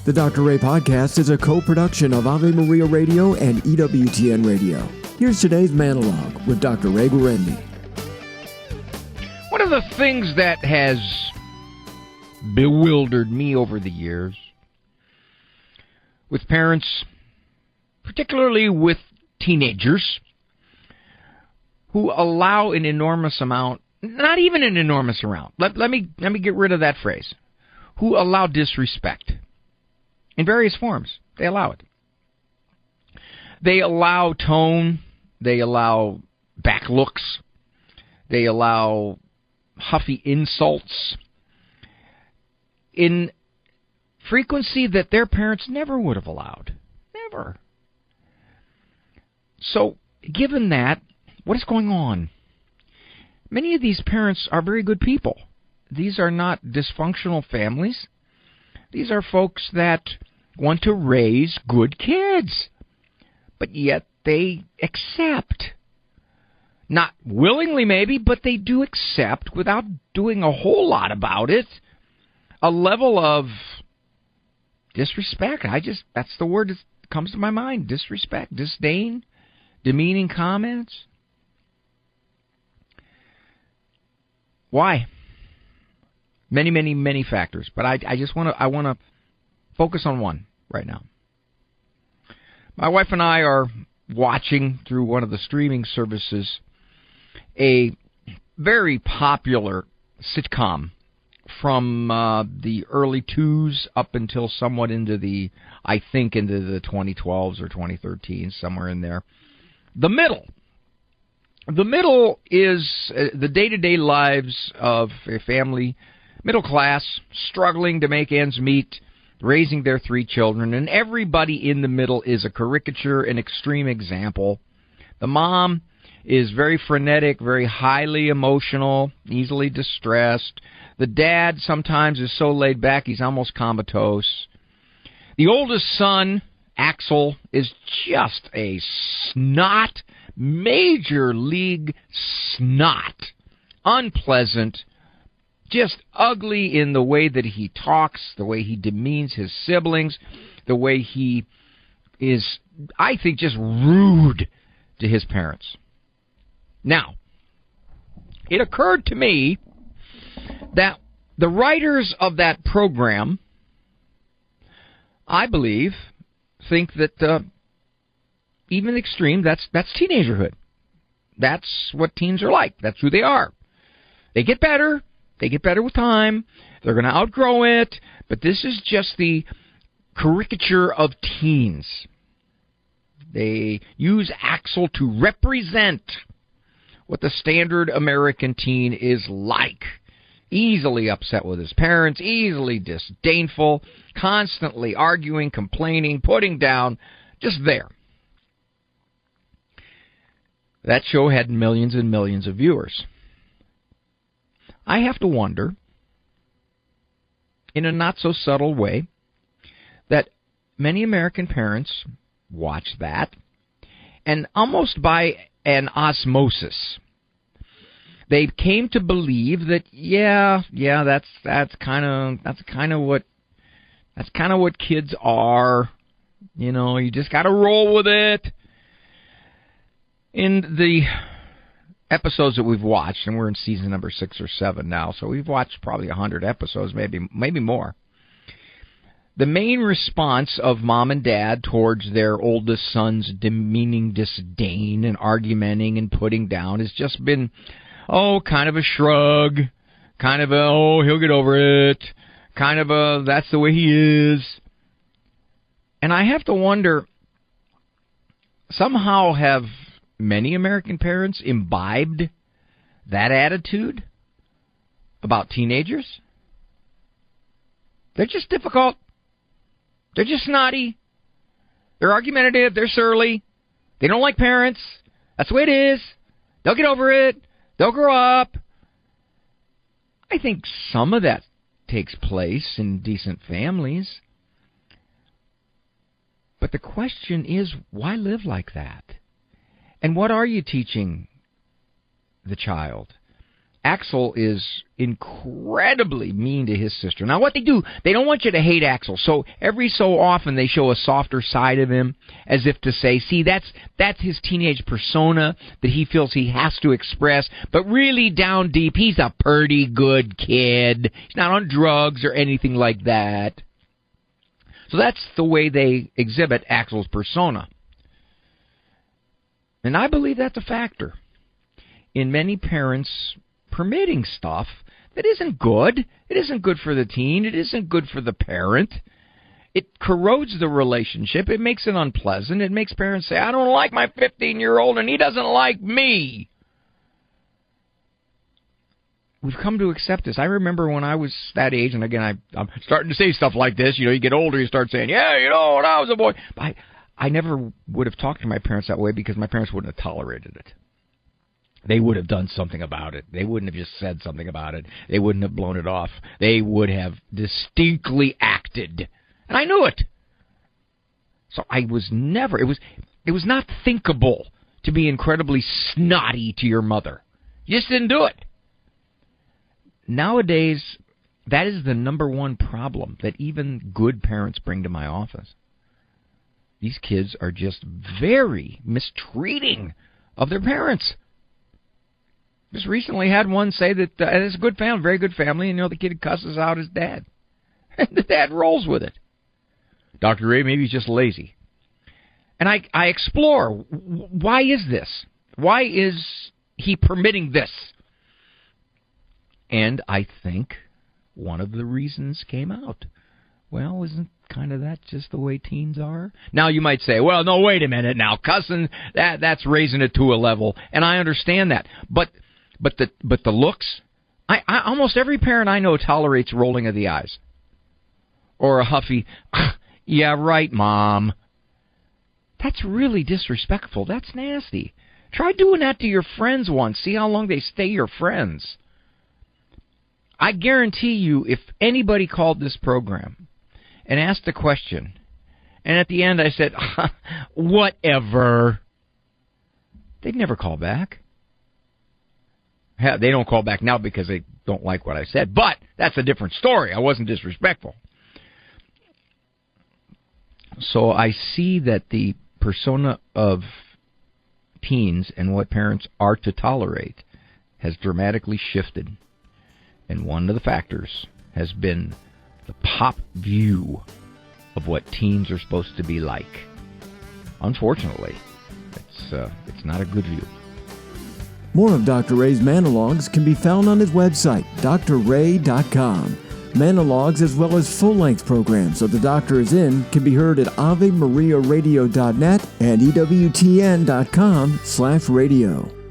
The Dr. Ray Podcast is a co-production of Ave Maria Radio and EWTN Radio. Here's today's monologue with Dr. Ray Guarendi. One of the things that has bewildered me over the years with parents, particularly with teenagers, who allow an enormous amount, not even an enormous amount, let me get rid of that phrase, who allow disrespect in various forms. They allow it. They allow tone, they allow back looks, they allow huffy insults in frequency that their parents never would have allowed. Never. So, given that, what is going on? Many of these parents are very good people. These are not dysfunctional families. These are folks that want to raise good kids, but yet they accept. Not willingly, maybe, but they do accept, without doing a whole lot about it, a level of disrespect. That's the word that comes to my mind. Disrespect, disdain, demeaning comments. Why? Many, many, many factors, but I want to focus on one right now. My wife and I are watching through one of the streaming services a very popular sitcom from the early 2000s up until somewhat into the 2012s or 2013s, somewhere in there. The Middle. The Middle is the day-to-day lives of a family, middle class, struggling to make ends meet, raising their 3 children, and everybody in the middle is a caricature, an extreme example. The mom is very frenetic, very highly emotional, easily distressed. The dad sometimes is so laid back he's almost comatose. The oldest son, Axel, is just a snot, major league snot, unpleasant, just ugly in the way that he talks, the way he demeans his siblings, the way he is, I think, just rude to his parents. Now, it occurred to me that the writers of that program, I believe, think that even extreme, that's teenagerhood. That's what teens are like. That's who they are. They get better. They get better with time. They're going to outgrow it. But this is just the caricature of teens. They use Axel to represent what the standard American teen is like. Easily upset with his parents, easily disdainful, constantly arguing, complaining, putting down, just there. That show had millions and millions of viewers. I have to wonder, in a not-so-subtle way, that many American parents watch that, and almost by an osmosis, they came to believe that that's kind of what kids are. You know, you just got to roll with it. In the episodes that we've watched, and we're in season number 6 or 7 now, so we've watched probably 100 episodes, maybe more. The main response of mom and dad towards their oldest son's demeaning disdain and argumenting and putting down has just been, kind of a shrug, kind of a, he'll get over it, kind of a, that's the way he is. And I have to wonder, somehow have many American parents imbibed that attitude about teenagers? They're just difficult. They're just snotty. They're argumentative. They're surly. They don't like parents. That's the way it is. They'll get over it. They'll grow up. I think some of that takes place in decent families. But the question is, why live like that? And what are you teaching the child? Axel is incredibly mean to his sister. Now, what they do, they don't want you to hate Axel. So every so often they show a softer side of him, as if to say, see, that's his teenage persona that he feels he has to express. But really down deep, he's a pretty good kid. He's not on drugs or anything like that. So that's the way they exhibit Axel's persona. And I believe that's a factor in many parents permitting stuff that isn't good. It isn't good for the teen. It isn't good for the parent. It corrodes the relationship. It makes it unpleasant. It makes parents say, I don't like my 15-year-old and he doesn't like me. We've come to accept this. I remember when I was that age, and again, I'm starting to say stuff like this. You get older, you start saying, yeah, when I was a boy. I never would have talked to my parents that way because my parents wouldn't have tolerated it. They would have done something about it. They wouldn't have just said something about it. They wouldn't have blown it off. They would have distinctly acted. And I knew it. So I was never, it was not thinkable to be incredibly snotty to your mother. You just didn't do it. Nowadays, that is the number one problem that even good parents bring to my office. These kids are just very mistreating of their parents. Just recently had one say that it's a good family, very good family, and the kid cusses out his dad. And the dad rolls with it. Dr. Ray, maybe he's just lazy. And I explore, why is this? Why is he permitting this? And I think one of the reasons came out. Well, isn't kind of that just the way teens are? Now you might say, well, no, wait a minute now. Cussing, that's raising it to a level. And I understand that. But the looks, I almost every parent I know tolerates rolling of the eyes. Or a huffy, yeah, right, Mom. That's really disrespectful. That's nasty. Try doing that to your friends once. See how long they stay your friends. I guarantee you, if anybody called this program and asked a question, and at the end I said, whatever, they'd never call back. They don't call back now because they don't like what I said, but that's a different story. I wasn't disrespectful. So I see that the persona of teens and what parents are to tolerate has dramatically shifted. And one of the factors has been the pop view of what teens are supposed to be like. Unfortunately, it's not a good view. More of Dr. Ray's Manologues can be found on his website, drray.com. Manologues, as well as full-length programs of The Doctor Is In, can be heard at AveMariaRadio.net and EWTN.com/radio.